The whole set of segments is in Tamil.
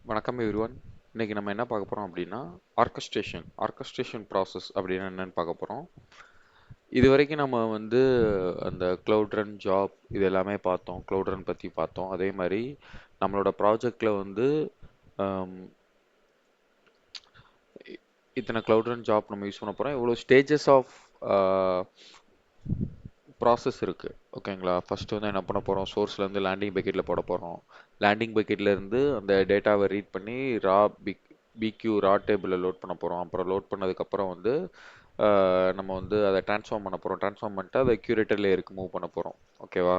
வணக்கம் எவ்ரிவன். இன்னைக்கு நம்ம என்ன பார்க்க போறோம் அப்படின்னா ஆர்கஸ்ட்ரேஷன் ப்ராசஸ் அப்படின்னா என்னன்னு பார்க்க போறோம். இது வரைக்கும் நம்ம வந்து அந்த க்ளவுட் ரன் ஜாப் இது எல்லாமே பார்த்தோம். க்ளவுட் ரன் பற்றி பார்த்தோம். அதே மாதிரி நம்மளோட ப்ராஜெக்ட்ல வந்து ஆம், இ- இத்தனை க்ளவுட் ரன் ஜாப் நம்ம யூஸ் பண்ண போறோம். இவ்வளோ ஸ்டேஜஸ் ஆஃப் ப்ராசஸ் இருக்கு. ஓகேங்களா? ஃபர்ஸ்ட் வந்து என்ன பண்ண போறோம்? சோர்ஸ்ல இருந்து லேண்டிங் பக்கெட்ல போட போறோம். லேண்டிங் பக்கெட்ல இருந்து அந்த டேட்டாவை ரீட் பண்ணி ரா பிக்யூ ரா டேபிளில் லோட் பண்ண போறோம். அப்புறம் லோட் பண்ணதுக்கு அப்புறம் வந்து நம்ம வந்து அதை ட்ரான்ஸ்ஃபார்ம் பண்ண போறோம். ட்ரான்ஸ்ஃபார்ம் பண்ணிட்டு அதை கியூரேட்டர் லேயருக்கு மூவ் பண்ண போறோம். ஓகேவா?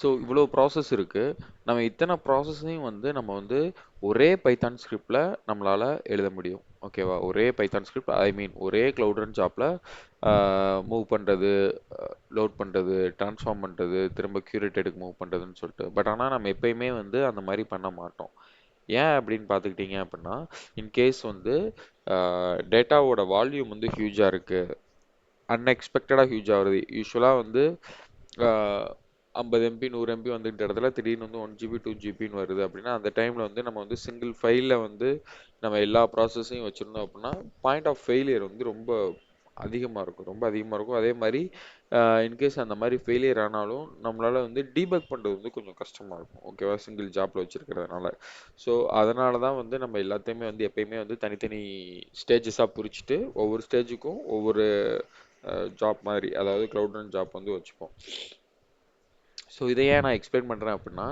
ஸோ இவ்வளோ ப்ராசஸ் இருக்கு. நம்ம இத்தனை ப்ராசஸையும் வந்து நம்ம வந்து ஒரே பைத்தான் ஸ்கிரிப்ட்ல நம்மளால எழுத முடியும். ஓகேவா? ஒரே பைத்தான் ஸ்கிரிப்ட் ஐ மீன் ஒரே க்ளவுட் ரன் ஜாப்ல மூவ் பண்றது, லோட் பண்றது, ட்ரான்ஸ்ஃபார்ம் பண்றது, திரும்ப கியூரேட்டடுக்கு மூவ் பண்றதுன்னு சொல்லிட்டு. பட் ஆனா நம்ம எப்பயுமே வந்து அந்த மாதிரி பண்ண மாட்டோம். ஏன் அப்படின்னு பார்த்துக்கிட்டீங்க அப்படின்னா, இன்கேஸ் வந்து டேட்டாவோட வால்யூம் வந்து ஹியூஜா இருக்கு, அன்எக்ஸ்பெக்டடா ஹியூஜ் ஆகுது. யூஸ்வலா வந்து 50 எம்பி 100 எம்பி வந்துட்ட இடத்துல திடீர்னு வந்து 1 GB 2 GBன்னு வருது அப்படின்னா, அந்த டைம்ல வந்து நம்ம வந்து சிங்கிள் ஃபைல்ல வந்து நம்ம எல்லா ப்ராசஸையும் வச்சிருந்தோம் அப்படின்னா, பாயிண்ட் ஆஃப் ஃபெயிலியர் வந்து ரொம்ப அதிகமாக இருக்கும். ரொம்ப அதிகமாக இருக்கும். அதே மாதிரி இன்கேஸ் அந்த மாதிரி ஃபெயிலியர் ஆனாலும் நம்மளால வந்து டீபக் பண்ணுறது வந்து கொஞ்சம் கஷ்டமாக இருக்கும். ஓகேவா? சிங்கிள் ஜாப்ல வச்சிருக்கிறதுனால. ஸோ அதனால தான் வந்து நம்ம எல்லாத்தையுமே வந்து எப்பயுமே வந்து தனித்தனி ஸ்டேஜஸாக பிரிச்சுட்டு ஒவ்வொரு ஸ்டேஜுக்கும் ஒவ்வொரு ஜாப் மாதிரி, அதாவது க்ளவுட் ரன் ஜாப் வந்து வச்சுப்போம். ஸோ இதை ஏன் நான் எக்ஸ்பிளைன் பண்ணுறேன் அப்படின்னா,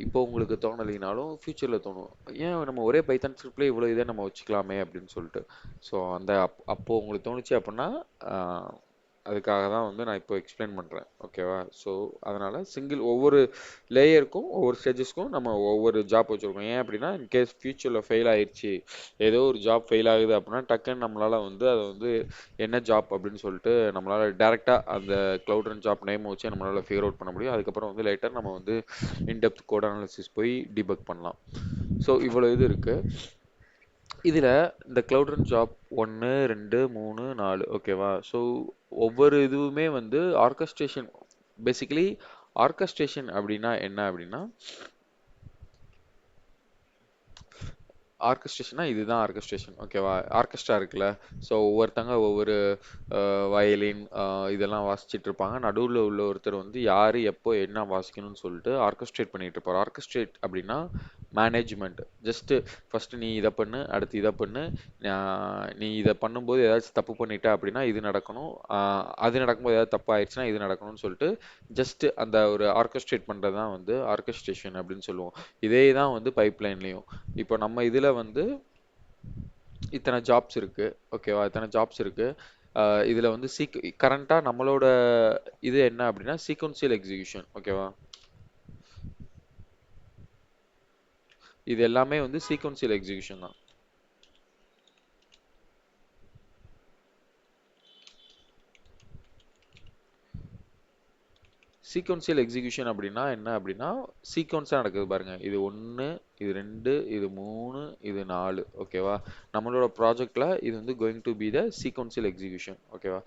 இப்போ உங்களுக்கு தோணலைனாலும் ஃப்யூச்சரில் தோணும். ஏன் நம்ம ஒரே பைத்தான் ஸ்கிரிப்ட்லேயே இவ்வளோ இதை நம்ம வச்சுக்கலாமே அப்படின்னு சொல்லிட்டு. ஸோ அந்த அப்போது உங்களுக்கு தோணுச்சு அப்படின்னா, அதுக்காக தான் வந்து நான் இப்போ எக்ஸ்பிளைன் பண்ணுறேன். ஓகேவா? ஸோ அதனால் ஒவ்வொரு லேயருக்கும் ஒவ்வொரு ஸ்டேஜஸ்க்கும் நம்ம ஒவ்வொரு ஜாப் வச்சுருக்கோம். ஏன் அப்படின்னா, இன்கேஸ் ஃப்யூச்சரில் ஃபெயில் ஆயிடுச்சு, ஏதோ ஒரு ஜாப் ஃபெயில் ஆகுது அப்படின்னா டக்குன்னு நம்மளால் வந்து அதை வந்து என்ன ஜாப் அப்படின்னு சொல்லிட்டு நம்மளால் டேரெக்டாக அந்த க்ளவுட் ரன் ஜாப் நேம் வச்சு நம்மளால் ஃபிகர் அவுட் பண்ண முடியும். அதுக்கப்புறம் வந்து லேட்டர் நம்ம வந்து இன்டெப்த் கோட் அனாலிசிஸ் போய் டிபக் பண்ணலாம். ஸோ இவ்வளோ இது இருக்குது. இதில் இந்த க்ளவுட் ரன் ஜாப் 1 2 3 4 ஓகேவா? ஸோ ஒவ்வொரு இதுவுமே வந்து ஆர்கஸ்ட்ரேஷன். பேசிக்கலி ஆர்கஸ்ட்ரேஷன் அப்படின்னா என்ன அப்படின்னா, ஆர்கெஸ்ட்ரேஷனா இதுதான் ஆர்கெஸ்ட்ரேஷன். ஓகேவா? ஆர்கெஸ்ட்ரா இருக்குல்ல. ஸோ ஒவ்வொருத்தங்க ஒவ்வொரு வயலின் இதெல்லாம் வாசிச்சுட்டு இருப்பாங்க. நடுவில் உள்ள ஒருத்தர் வந்து யார் எப்போ என்ன வாசிக்கணும்னு சொல்லிட்டு ஆர்கெஸ்ட்ரேட் பண்ணிட்டு இருப்பார். ஆர்கெஸ்ட்ரேட் அப்படின்னா மேனேஜ்மெண்ட். ஜஸ்ட்டு ஃபர்ஸ்ட் நீ இதை பண்ணு, அடுத்து இதை பண்ணு, நீ இதை பண்ணும்போது ஏதாச்சும் தப்பு பண்ணிட்ட அப்படின்னா இது நடக்கணும், அது நடக்கும்போது ஏதாவது தப்பு ஆயிடுச்சுன்னா இது நடக்கணும்னு சொல்லிட்டு ஜஸ்ட் அந்த ஒரு ஆர்கெஸ்ட்ரேட் பண்ணுறது தான் வந்து ஆர்கெஸ்ட்ரேஷன் அப்படின்னு சொல்லுவோம். இதே தான் வந்து பைப்லைன்லையும். இப்போ நம்ம இதில் வந்து இத்தனை ஜாப்ஸ் இருக்கு. ஓகேவா? இத்தனை ஜாப்ஸ் இருக்கு. இதுல வந்து கரண்டா நம்மளோட இது என்ன அப்படின்னா சீக்வன்சியல் எக்ஸிகியூஷன். ஓகேவா? இது எல்லாமே வந்து சீக்வன்சியல் எக்ஸிகியூஷன் தான். சீக்வன்சியல் எக்ஸிகியூஷன் அப்படின்னா என்ன அப்படின்னா, சீக்வன்ஸாக நடக்குது பாருங்க. இது 1, இது 2, இது 3, இது 4. ஓகேவா? நம்மளோட ப்ராஜெக்ட்ல இது வந்து going to be the sequential execution. ஓகேவா?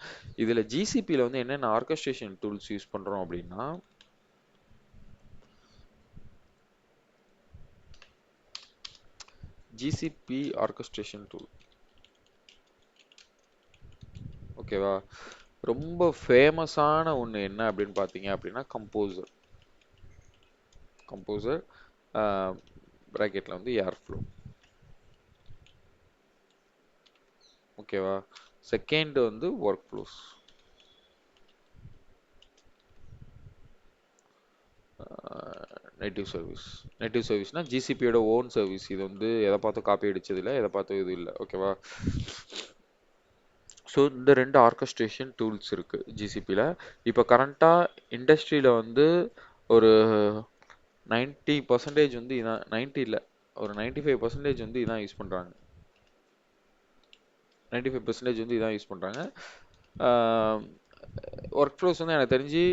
இதுல ஜிசிபியில் வந்து என்னென்ன ஆர்கஸ்ட்ரேஷன் டூல்ஸ் யூஸ் பண்றோம் அப்படின்னா, ஜிசிபி ஆர்கஸ்ட்ரேஷன் டூல். ஓகேவா? ரொம்ப ஃபேமஸான ஒன்று என்ன அப்படின்னு பார்த்தீங்க அப்படின்னா கம்போசர். கம்போசர் ப்ராக்கெட்டில் வந்து ஏர்ஃப்ளோ. ஓகேவா? செகண்ட் வந்து workflows. Native service. Native சர்வீஸ்னா ஜிசிபியோட ஓன் சர்வீஸ். இது வந்து எதை பார்த்தும் காப்பி அடிச்சது இல்லை, எதை பார்த்தும் இது இல்லை. ஓகேவா? ஸோ இந்த ரெண்டு ஆர்கஸ்ட்ரேஷன் டூல்ஸ் இருக்கு ஜிசிபியில். இப்போ கரண்ட்டாக இண்டஸ்ட்ரியில் வந்து ஒரு 90% வந்து இதான், 90 இல்லை, ஒரு 95% வந்து இதான் யூஸ் பண்ணுறாங்க. 95% வந்து இதான் யூஸ் பண்ணுறாங்க. ஒர்க் ஃப்ளோஸ் வந்து எனக்கு தெரிஞ்சு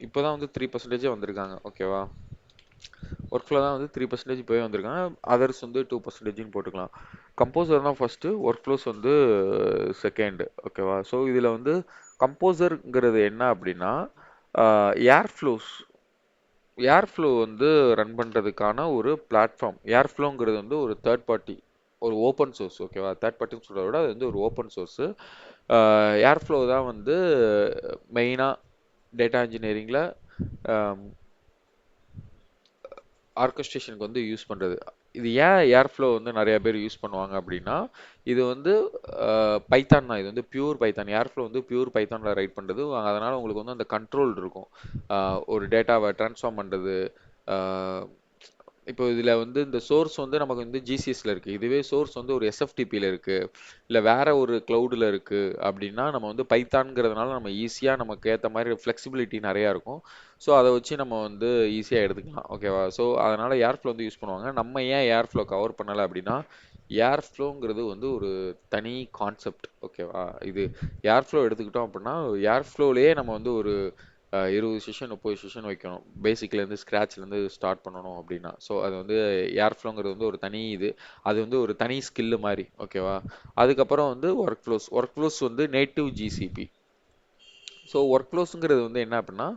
இப்போ தான் வந்து 3% வந்திருக்காங்க. ஓகேவா? ஒர்க் ஃப்ளோ தான் வந்து 3% இப்போவே வந்திருக்காங்க. அதர்ஸ் வந்து 2%ன்னு போட்டுக்கலாம். கம்போசர் தான் ஃபர்ஸ்ட்டு, ஒர்க் ஃப்ளோஸ் வந்து செகண்ட். ஓகேவா? ஸோ இதில் வந்து கம்போசருங்கிறது என்ன அப்படின்னா ஏர் ஃப்ளோஸ். ஏர்ஃப்ளோ வந்து ரன் பண்ணுறதுக்கான ஒரு பிளாட்ஃபார்ம். ஏர்ஃப்ளோங்கிறது வந்து ஒரு தேர்ட் பார்ட்டி, ஒரு ஓப்பன் சோர்ஸ். ஓகேவா? தேர்ட் பார்ட்டின்னு சொல்கிறத விட அது வந்து ஒரு ஓப்பன் சோர்ஸு. ஏர்ஃப்ளோ தான் வந்து மெயினாக டேட்டா இன்ஜினியரிங்கில் ஆர்கஸ்ட்ரேஷனுக்கு வந்து யூஸ் பண்ணுறது. இது ஏன் ஏர்ஃப்ளோ வந்து நிறைய பேர் யூஸ் பண்ணுவாங்க அப்படின்னா, இது வந்து பைத்தான் தான். இது வந்து பியூர் பைத்தான். ஏர்ஃப்ளோ வந்து பியூர் பைத்தானில் ரைட் பண்ணுறது. அதனால் உங்களுக்கு வந்து அந்த கண்ட்ரோல் இருக்கும். ஒரு டேட்டாவை ட்ரான்ஸ்ஃபார்ம் பண்ணுறது. இப்போ இதில் வந்து இந்த சோர்ஸ் வந்து நமக்கு வந்து ஜிசிஎஸ்ல இருக்குது. இதுவே சோர்ஸ் வந்து ஒரு எஸ்எஃப்டிபியில் இருக்குது, இல்லை வேற ஒரு க்ளவுடில் இருக்குது அப்படின்னா, நம்ம வந்து பைத்தான்ங்கிறதுனால நம்ம ஈஸியாக நமக்கு ஏற்ற மாதிரி ஃப்ளெக்சிபிலிட்டி நிறையா இருக்கும். ஸோ அதை வச்சு நம்ம வந்து ஈஸியாக எடுத்துக்கலாம். ஓகேவா? ஸோ அதனால் ஏர்ஃப்ளோ வந்து யூஸ் பண்ணுவாங்க. நம்ம ஏன் ஏர்ஃப்ளோ கவர் பண்ணலை அப்படின்னா, ஏர்ஃப்ளோங்கிறது வந்து ஒரு தனி கான்செப்ட். ஓகேவா? இது ஏர்ஃப்ளோ எடுத்துக்கிட்டோம் அப்படின்னா, ஏர்ஃப்ளோலேயே நம்ம வந்து ஒரு 20 செஷன் 30 செஷன் வைக்கணும். பேசிக்லேருந்து ஸ்க்ராட்ச்லேருந்து ஸ்டார்ட் பண்ணணும் அப்படின்னா. ஸோ அது வந்து ஏர்ஃப்ளோங்கிறது வந்து ஒரு தனி இது. அது வந்து ஒரு தனி ஸ்கில்லு மாதிரி. ஓகேவா? அதுக்கப்புறம் வந்து ஒர்க் ஃப்ளோஸ். ஒர்க் ஃப்ளோஸ் வந்து நேட்டிவ் ஜிசிபி. ஸோ ஒர்க் ஃப்ளோஸுங்கிறது வந்து என்ன அப்படின்னா,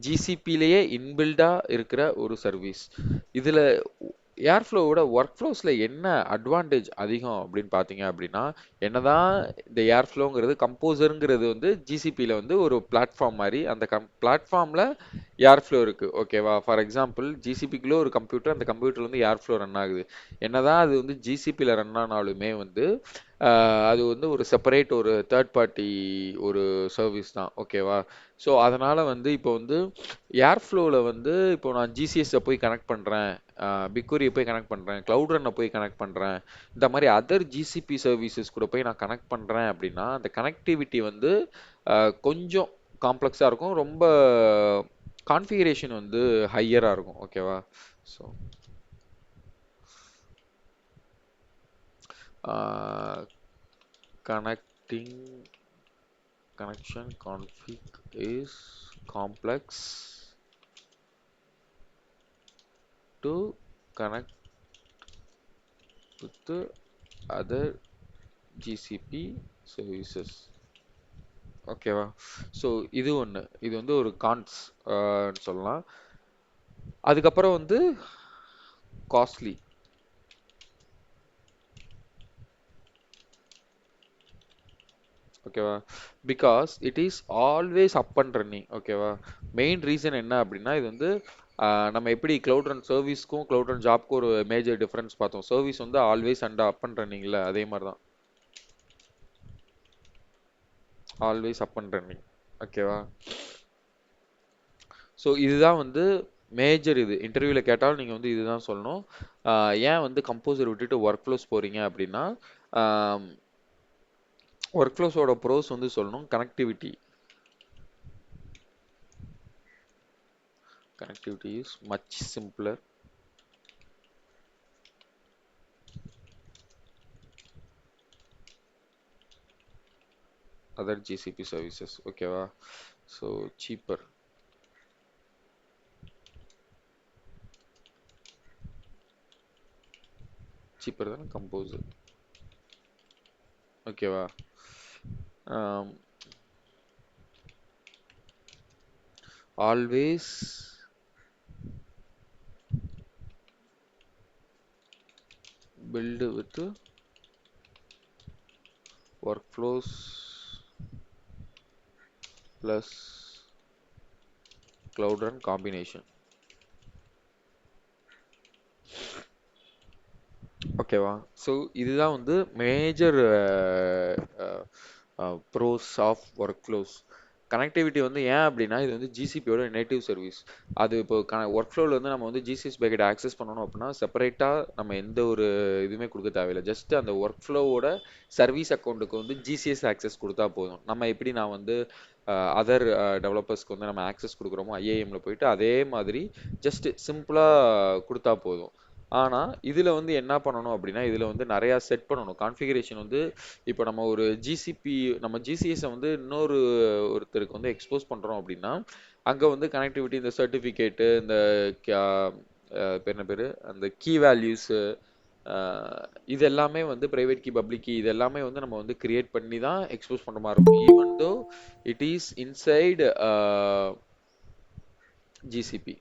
ஜிசிபிலேயே இன்பில்டாக இருக்கிற ஒரு சர்வீஸ். இதில் ஏர்ஃப்ளோவோட ஒர்க் ஃப்ளோஸில் என்ன அட்வான்டேஜ் அதிகம் அப்படின்னு பார்த்தீங்க அப்படின்னா, என்னதான் இந்த ஏர்ஃப்ளோங்கிறது கம்போசருங்கிறது வந்து ஜிசிபியில் வந்து ஒரு பிளாட்ஃபார்ம் மாதிரி, அந்த பிளாட்ஃபார்மில் ஏர்ஃப்ளோ இருக்குது. ஓகேவா? ஃபார் எக்ஸாம்பிள் ஜிசிபிக்குள்ளே ஒரு கம்ப்யூட்டர், அந்த கம்ப்யூட்டர் வந்து ஏர்ஃப்ளோ ரன் ஆகுது. என்னதான் அது வந்து ஜிசிபியில் ரன் ஆனாலுமே வந்து அது வந்து ஒரு செப்பரேட் ஒரு தேர்ட் பார்ட்டி ஒரு சர்வீஸ் தான். ஓகேவா? ஸோ அதனால் வந்து இப்போ வந்து ஏர்ஃப்ளோவில் வந்து இப்போ நான் ஜிசிஎஸ்ஸை போய் கனெக்ட் பண்ணுறேன், பிக்வரியை போய் கனெக்ட் பண்ணுறேன், க்ளவுட் ரன்னை போய் கனெக்ட் பண்ணுறேன், இந்த மாதிரி அதர் ஜிசிபி சர்வீசஸ் கூட போய் நான் கனெக்ட் பண்ணுறேன் அப்படின்னா, அந்த கனெக்டிவிட்டி வந்து கொஞ்சம் காம்ப்ளெக்ஸாக இருக்கும். ரொம்ப கான்ஃபிகரேஷன் வந்து ஹையராக இருக்கும். ஓகேவா? So connecting connection config is complex to connect with the other GCP services. ஓகேவா? ஸோ இது ஒன்று. இது வந்து ஒரு கான்ஸ் சொல்லலாம். அதுக்கப்புறம் வந்து காஸ்ட்லி. ஓகேவா? Because it is always up and running. ஓகேவா? மெயின் ரீசன் என்ன அப்படின்னா, இது வந்து நம்ம எப்படி க்ளவுட் ரன் சர்வீஸ்க்கும் க்ளவுட் ரன் ஜாப்க்கும் ஒரு மேஜர் டிஃப்ரென்ஸ் பார்த்தோம். சர்வீஸ் வந்து ஆல்வேஸ் அண்ட் அப் அண்ட் ரன்னிங்ல, அதே மாதிரி தான் ஆல்வேஸ் அப் அண்ட் ரன்னிங். ஓகேவா? ஸோ இதுதான் வந்து மேஜர். இது இன்டர்வியூவில் கேட்டாலும் நீங்கள் வந்து இதுதான் சொல்லணும். ஏன் வந்து கம்போசர் விட்டுட்டு ஒர்க் ஃப்ளோஸ் போகிறீங்க அப்படின்னா, ஒர்க் ஃப்ளோஸோட ப்ரோஸ் வந்து சொல்லணும். connectivity is much simpler other GCP services. ஓகேவா? So cheaper than composer. ஓகேவா? Always build with workflows plus cloud run combination. ஓகேவா? ஸோ இதுதான் வந்து major pros of workflows. Connectivity வந்து ஏன் அப்படின்னா, இது வந்து ஜிசிபியோட நேட்டிவ் சர்வீஸ். அது இப்போ ஒர்க் ஃப்ளோவில் வந்து நம்ம வந்து ஜிசிஎஸ் பேக்கெட் ஆக்சஸ் பண்ணணும் அப்படின்னா, செப்பரேட்டாக நம்ம எந்த ஒரு இதுவுமே கொடுக்க தேவையில்லை. ஜஸ்ட் அந்த ஒர்க் ஃப்ளோவோட சர்வீஸ் அக்கௌண்ட்டுக்கு வந்து ஜிசிஎஸ் ஆக்சஸ் கொடுத்தா போதும். நம்ம எப்படி நான் வந்து அதர் டெவலப்பர்ஸ்க்கு வந்து நம்ம ஆக்சஸ் கொடுக்குறோமோ ஐஏஎம்ல போயிட்டு, அதே மாதிரி ஜஸ்ட் சிம்பிளாக கொடுத்தா போதும். ஆனால் இதில் வந்து என்ன பண்ணணும் அப்படின்னா, இதில் வந்து நிறையா செட் பண்ணணும். கான்ஃபிகரேஷன் வந்து இப்போ நம்ம ஒரு ஜிசிபி, நம்ம ஜிசிஎஸை வந்து ஒருத்தருக்கு வந்து எக்ஸ்போஸ் பண்ணுறோம் அப்படின்னா, அங்கே வந்து கனெக்டிவிட்டி, இந்த சர்டிஃபிகேட்டு, இந்த பேர் என்ன பேர், அந்த கீ வேல்யூஸு, இது எல்லாமே வந்து ப்ரைவேட் கீ, பப்ளிக் கீ, இது எல்லாமே வந்து நம்ம வந்து கிரியேட் பண்ணி தான் எக்ஸ்போஸ் பண்ணுற மாதிரி இருக்கும். Even though it is inside GCP.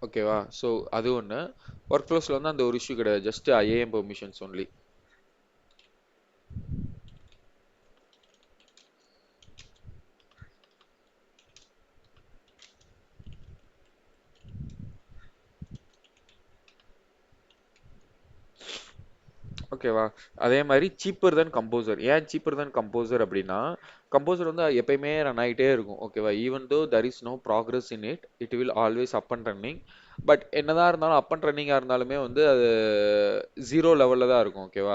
ஓகேவா? ஸோ அது ஒன்று. ஒர்க் ஃப்ளோஸில் வந்து அந்த ஒரு இஷ்யூ கிடையாது, ஜஸ்ட் ஐஏஎம் பெர்மிஷன்ஸ் ஒன்லி. ஓகேவா? அதே மாதிரி சீப்பர் தென் கம்போசர். ஏன் சீப்பர் தென் கம்போசர் அப்படின்னா, கம்போசர் வந்து எப்பயுமே ரன் ஆகிட்டே இருக்கும். ஓகேவா? Even though there is no progress in it, it will always up and running. But என்னதான் இருந்தாலும் அப் அண்ட் ரன்னிங்காக இருந்தாலுமே வந்து அது ஜீரோ லெவலில் தான் இருக்கும். ஓகேவா?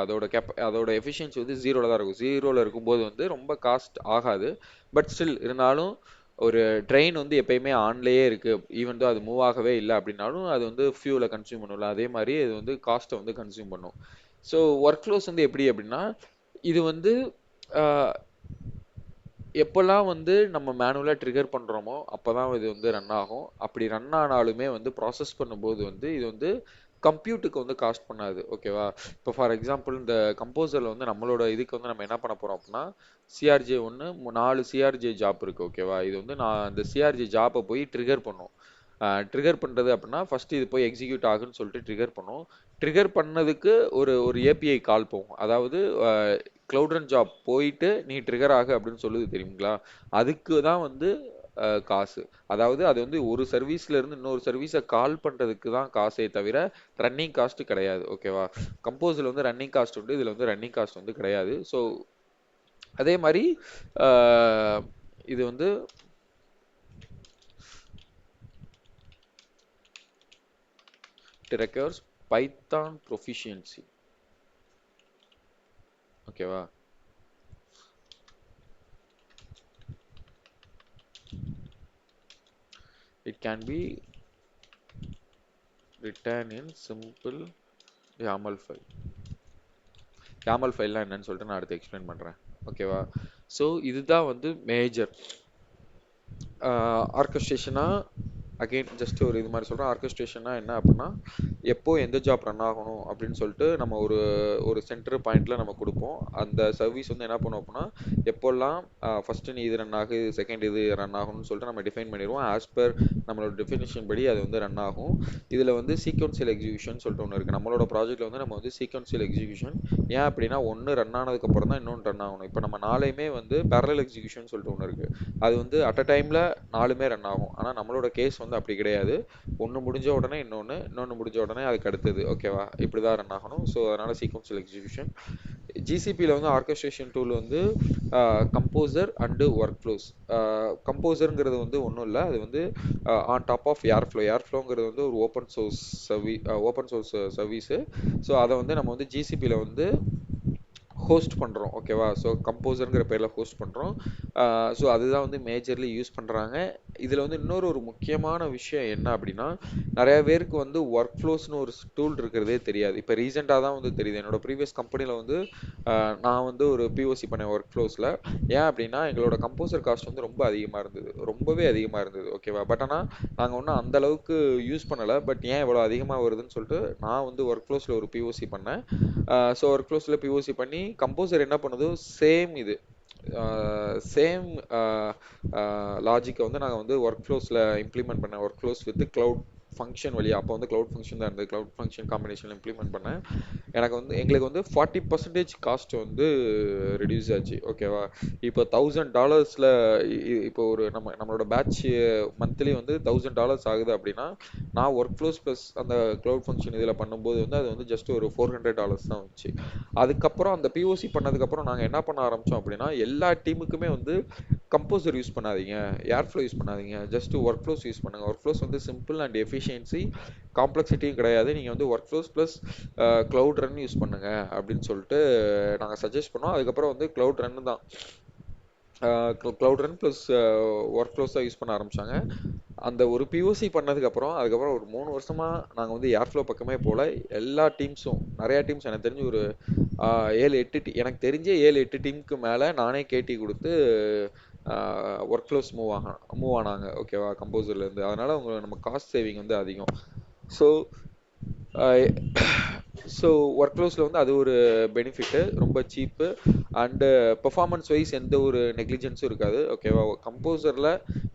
அதோட எஃபிஷியன்சி வந்து ஜீரோவில் தான் இருக்கும். ஜீரோவில் இருக்கும்போது வந்து ரொம்ப காஸ்ட் ஆகாது. பட் ஸ்டில் இருந்தாலும் ஒரு ட்ரெயின் வந்து எப்பயுமே ஆன்லேயே இருக்கு, ஈவன் தோ அது மூவ் ஆகவே இல்லை அப்படின்னாலும் அது வந்து ஃபியூலை கன்சியூம் பண்ணும்ல, அதே மாதிரி இது வந்து காஸ்ட்டை வந்து கன்சியூம் பண்ணும். ஸோ ஒர்க் ஃப்ளோஸ் வந்து எப்படி அப்படின்னா, இது வந்து ஆஹ், எப்போல்லாம் வந்து நம்ம மேனுவலாக ட்ரிகர் பண்ணுறோமோ அப்போ தான் இது வந்து ரன் ஆகும். அப்படி ரன் ஆனாலுமே வந்து ப்ராசஸ் பண்ணும்போது வந்து இது வந்து கம்ப்யூட்டுக்கு வந்து காஸ்ட் பண்ணாது. ஓகேவா? இப்போ ஃபார் எக்ஸாம்பிள் இந்த கம்போசரில் வந்து நம்மளோட இதுக்கு வந்து நம்ம என்ன பண்ண போகிறோம் அப்படின்னா, சிஆர்ஜே ஒன்று 4 சிஆர்ஜே ஜாப் இருக்குது. ஓகேவா? இது வந்து நான் அந்த சிஆர்ஜே ஜாப்பை போய் ட்ரிகர் பண்ணும். ட்ரிகர் பண்ணுறது அப்படின்னா ஃபர்ஸ்ட் இது போய் எக்ஸிக்யூட் ஆகுன்னு சொல்லிட்டு ட்ரிகர் பண்ணும். ட்ரிகர் பண்ணதுக்கு ஒரு ஒரு ஏபிஐ கால் போகும். அதாவது க்ளவுட் ரன் ஜாப் போயிட்டு நீ ட்ரிகர் ஆகு அப்படின்னு சொல்லுது தெரியுங்களா? அதுக்கு தான் வந்து காசு. அதாவது அது வந்து ஒரு சர்வீஸ்ல இருந்து இன்னொரு சர்வீஸை கால் பண்றதுக்கு தான் காசே தவிர ரன்னிங் காஸ்ட் கிடையாது. ஓகேவா? கம்போஸ்ல வந்து ரன்னிங் காஸ்ட் உண்டு, இதுல வந்து ரன்னிங் காஸ்ட் வந்து கிடையாது. ஸோ அதே மாதிரி அஹ், இது வந்து it requires பைத்தான் proficiency. ஓகேவா? it can be written in simple YAML file. YAML ஃபைல்லாம் என்னன்னு சொல்லிட்டு நான் அடுத்து எக்ஸ்பிளைன் பண்றேன். ஓகேவா? ஸோ இதுதான் வந்து மேஜர் ஆர்கஸ்ட்ரேஷனா. அகெயின் ஜஸ்ட் ஒரு இது மாதிரி சொல்கிறேன். ஆர்கஸ்ட்ரேஷனா என்ன அப்படின்னா, எப்போ எந்த ஜாப் ரன் ஆகணும் அப்படின்னு சொல்லிட்டு நம்ம ஒரு ஒரு சென்டர் பாயிண்ட்ல நம்ம கொடுப்போம். அந்த சர்வீஸ் வந்து என்ன பண்ணுவோம் அப்படின்னா, எப்போல்லாம் ஃபர்ஸ்ட் நீ இது ரன் ஆகு, செகண்ட் இது ரன் ஆகணும்னு சொல்லிட்டு நம்ம டிஃபைன் பண்ணிடுவோம். ஆஸ் பர் நம்மளோட டெஃபினிஷன் படி அது வந்து ரன் ஆகும். இதில் வந்து சீக்வன்சியல் எக்ஸிகியூஷன் சொல்லிட்டு ஒன்று இருக்குது. நம்மளோட ப்ராஜெக்ட்ல வந்து நம்ம வந்து சீக்வன்சியல் எக்ஸிகியூஷன். ஏன் அப்படின்னா ஒன்று ரன் ஆனதுக்கப்புறம் தான் இன்னொன்று ரன் ஆகணும். இப்போ நம்ம நாளையுமே வந்து பேரலல் எக்ஸிகியூஷன் சொல்லிட்டு ஒன்று இருக்குது. அது வந்து அட் அ டைமில் 4மே ரன் ஆகும். ஆனால் நம்மளோட கேஸ் வந்து அப்படி கிடையாது. ஒன்று முடிஞ்ச உடனே இன்னொன்று முடிஞ்ச உடனே அதுக்கு அடுத்தது. ஓகேவா? இப்படி தான் ரன் ஆகணும். ஸோ அதனால் சீக்வன்ஷியல் எக்ஸிகியூஷன். ஜிசிபியில் வந்து ஆர்கஸ்ட்ரேஷன் டூல் வந்து கம்போசர் அண்டு ஒர்க் ஃப்ளோஸ். கம்போசருங்கிறது வந்து ஒன்றும் இல்லை, அது வந்து ஆன் டாப் ஆஃப் ஏர்ஃப்ளோ. ஏர்ஃப்ளோங்கிறது வந்து ஒரு ஓப்பன் சோர்ஸ் சர்வீஸு. ஸோ அதை வந்து நம்ம வந்து ஜிசிபியில் வந்து ஹோஸ்ட் பண்ணுறோம். ஓகேவா? ஸோ கம்போசருங்கிற பேரில் ஹோஸ்ட் பண்ணுறோம். ஸோ அதுதான் வந்து மேஜர்லி யூஸ் பண்ணுறாங்க. இதில் வந்து இன்னொரு முக்கியமான விஷயம் என்ன அப்படின்னா, நிறைய பேருக்கு வந்து ஒர்க் ஃப்ளோஸ்னு ஒரு டூல் இருக்கிறதே தெரியாது. இப்போ ரீசெண்டாக தான் வந்து தெரியுது. என்னோட ப்ரீவியஸ் கம்பெனியில் வந்து நான் வந்து ஒரு பிஓசி பண்ணேன் ஒர்க் ஃப்ளோஸில். ஏன் அப்படின்னா எங்களோட கம்போசர் காஸ்ட் வந்து ரொம்ப அதிகமாக இருந்தது, ரொம்பவே அதிகமாக இருந்தது. ஓகேவா? பட் ஆனால் நாங்கள் ஒன்றும் அந்த அளவுக்கு யூஸ் பண்ணலை. பட் ஏன் இவ்வளோ அதிகமாக வருதுன்னு சொல்லிட்டு நான் வந்து ஒர்க் ஃப்ளோஸில் ஒரு பிஓசி பண்ணேன். ஸோ ஒர்க் ஃப்ளோஸில் பிஓசி பண்ணி கம்போசர் என்ன பண்ணுதோ சேம் இது சேம் லாஜிக்கை வந்து நாங்கள் வந்து ஒர்க் ஃப்ளோஸில் இம்ப்ளிமெண்ட் பண்ணேன். Workflows with cloud function வழியாக. அப்போ வந்து க்ளவுட் ஃபங்க்ஷன் தான் இருந்தது. க்ளவுட் ஃபங்க்ஷன் காம்பினேஷன் இம்ப்ளிமெண்ட் பண்ணேன். எங்களுக்கு வந்து 40% காஸ்ட் வந்து ரெடியூஸ் ஆச்சு. ஓகேவா? இப்போ $1000 இப்போ ஒரு நம்மளோட பேட்ச் மந்த்லி வந்து $1000 ஆகுது அப்படின்னா, நான் ஒர்க் ஃப்ளோஸ் ப்ளஸ் அந்த க்ளவுட் ஃபங்க்ஷன் இதில் பண்ணும்போது வந்து அது வந்து ஜஸ்ட் ஒரு $400 தான் வந்துச்சு. அதுக்கப்புறம் அந்த பிஓசி பண்ணதுக்கப்புறம் நாங்கள் என்ன பண்ண ஆரம்பித்தோம் அப்படின்னா, எல்லா டீமுக்குமே வந்து கம்போசர் யூஸ் பண்ணாதீங்க, ஏர்ஃப்ளோ யூஸ் பண்ணாதீங்க, ஜஸ்ட் ஒர்க் ஃப்ளோஸ் யூஸ் பண்ணுங்க. ஒர்க் ஃப்ளோஸ் வந்து சிம்பிள் அண்ட் எஃபிஷியன்சி, காம்ப்ளெக்சிட்டியும் கிடையாது. நீங்கள் வந்து workflows plus cloud run use பண்ணுங்க அப்படின்னு சொல்லிட்டு நாங்கள் சஜஸ்ட் பண்ணோம். அதுக்கப்புறம் வந்து க்ளவுட் ரன் தான், cloud run plus workflows தான் யூஸ் பண்ண ஆரம்பித்தாங்க. அந்த ஒரு பிஓசி பண்ணதுக்கப்புறம் அதுக்கப்புறம் ஒரு 3 வருஷமாக நாங்கள் வந்து ஏர்ஃப்ளோ பக்கமே போகல. எல்லா டீம்ஸும், நிறையா டீம்ஸ், எனக்கு தெரிஞ்சு ஒரு 7-8 எனக்கு தெரிஞ்சே 7-8 டீமுக்கு மேலே நானே கேட்டி கொடுத்து ஒர்க் ஃப்ளோஸ் மூவ் ஆனாங்க. ஓகேவா? கம்போசர்லேருந்து. அதனால் நம்ம காஸ்ட் சேவிங் வந்து அதிகம். ஸோ ஸோ ஒர்க் ஃப்ளோஸில் வந்து அது ஒரு பெனிஃபிட்டு, ரொம்ப சீப்பு அண்டு பெர்ஃபார்மன்ஸ் வைஸ் எந்த ஒரு நெக்லிஜென்ஸும் இருக்காது. ஓகேவா? கம்போசரில்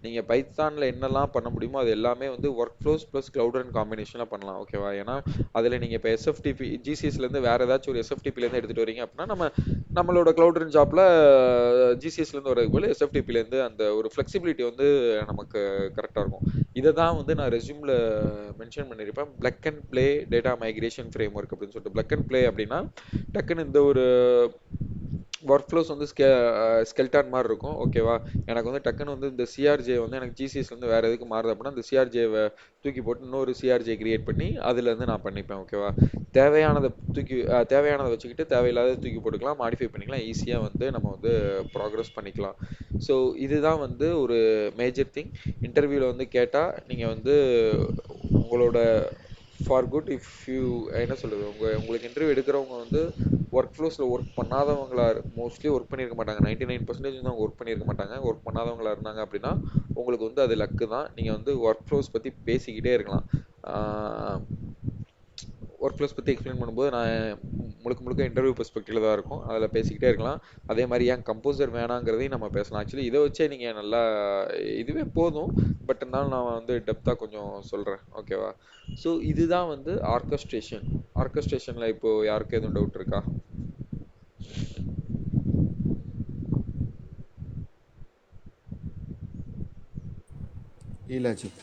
நீங்கள் பைத்தானில் என்னெல்லாம் பண்ண முடியுமோ அது எல்லாமே வந்து workflows plus cloud run காம்பினேஷனில் பண்ணலாம். ஓகேவா? ஏன்னா அதில் நீங்கள் இப்போ எஸ்எஃப்டிபி ஜிசிஎஸ்லேருந்து வேறு ஏதாச்சும் ஒரு எஸ்எஃப்டிபிலேருந்து எடுத்துகிட்டு வரீங்க அப்படின்னா நம்மளோட க்ளவுட் ரன் ஜாப்பில் ஜிசிஎஸ்லேருந்து வரதுக்கு போல எஸ்எஃப்டிபிலேருந்து அந்த ஒரு ஃப்ளெக்சிபிலிட்டி வந்து நமக்கு கரெக்டாக இருக்கும். இதை தான் வந்து நான் ரெஸ்யூமில் மென்ஷன் பண்ணியிருப்பேன். Plug and play data migration frame work அப்படின்னு சொல்லிட்டு. பிளக் அண்ட் ப்ளே அப்படின்னா டக்குன்னு இந்த ஒரு ஒர்க் ஃப்ளோஸ் வந்து ஸ்கெல்டான் மாதிரி இருக்கும். ஓகேவா? எனக்கு வந்து டக்குன்னு வந்து இந்த சிஆர்ஜே வந்து எனக்கு ஜிசிஎஸ்லேருந்து வேறு எதுக்கு மாறுது அப்படின்னா இந்த சிஆர்ஜேவை தூக்கி போட்டு இன்னொரு சிஆர்ஜே கிரியேட் பண்ணி அதுலேருந்து நான் பண்ணிப்பேன். ஓகேவா? தேவையானதை தேவையானதை வச்சுக்கிட்டு தேவையில்லாத தூக்கி போட்டுக்கலாம், மாடிஃபை பண்ணிக்கலாம், ஈஸியாக வந்து நம்ம வந்து ப்ராக்ரஸ் பண்ணிக்கலாம். ஸோ இதுதான் வந்து ஒரு மேஜர் திங். இன்டர்வியூவில் வந்து கேட்டால் நீங்கள் வந்து உங்களோட ஃபார் குட் இஃப் யூ என்ன சொல்கிறது, உங்களுக்கு இன்டர்வியூ எடுக்கிறவங்க வந்து ஒர்க் ஃப்ளோஸில் ஒர்க் பண்ணாதவங்களா மோஸ்ட்லி ஒர்க் பண்ணியிருக்க மாட்டாங்க. 99% வந்து அவங்க ஒர்க் பண்ணியிருக்க மாட்டாங்க. ஒர்க் பண்ணாதவங்களா இருந்தாங்க அப்படின்னா உங்களுக்கு வந்து அது லக்கு தான். நீங்கள் வந்து ஒர்க் ஃப்ளோஸ் பற்றி பேசிக்கிட்டே இருக்கலாம். ஒர்க் ஃப்ளோஸ் பற்றி எக்ஸ்பிளைன் பண்ணும்போது நான் முழுக்க முழுக்க இன்டர்வியூ பெர்ஸ்பெக்டிவில் தான் இருக்கும். அதில் பேசிக்கிட்டே இருக்கலாம். அதே மாதிரி ஏன் கம்போசர் வேணாங்கிறதையும் நம்ம பேசலாம். ஆக்சுவலி இதை வச்சே நீங்கள் நல்லா இதுவே போதும். பட் இருந்தாலும் நான் வந்து டெப்த்தாக கொஞ்சம் சொல்கிறேன். ஓகேவா? ஸோ இதுதான் வந்து ஆர்கஸ்ட்ரேஷன். ஆர்கஸ்ட்ரேஷனில் இப்போது யாருக்கும் எதுவும் டவுட் இருக்கா? இல்ல அஜித்.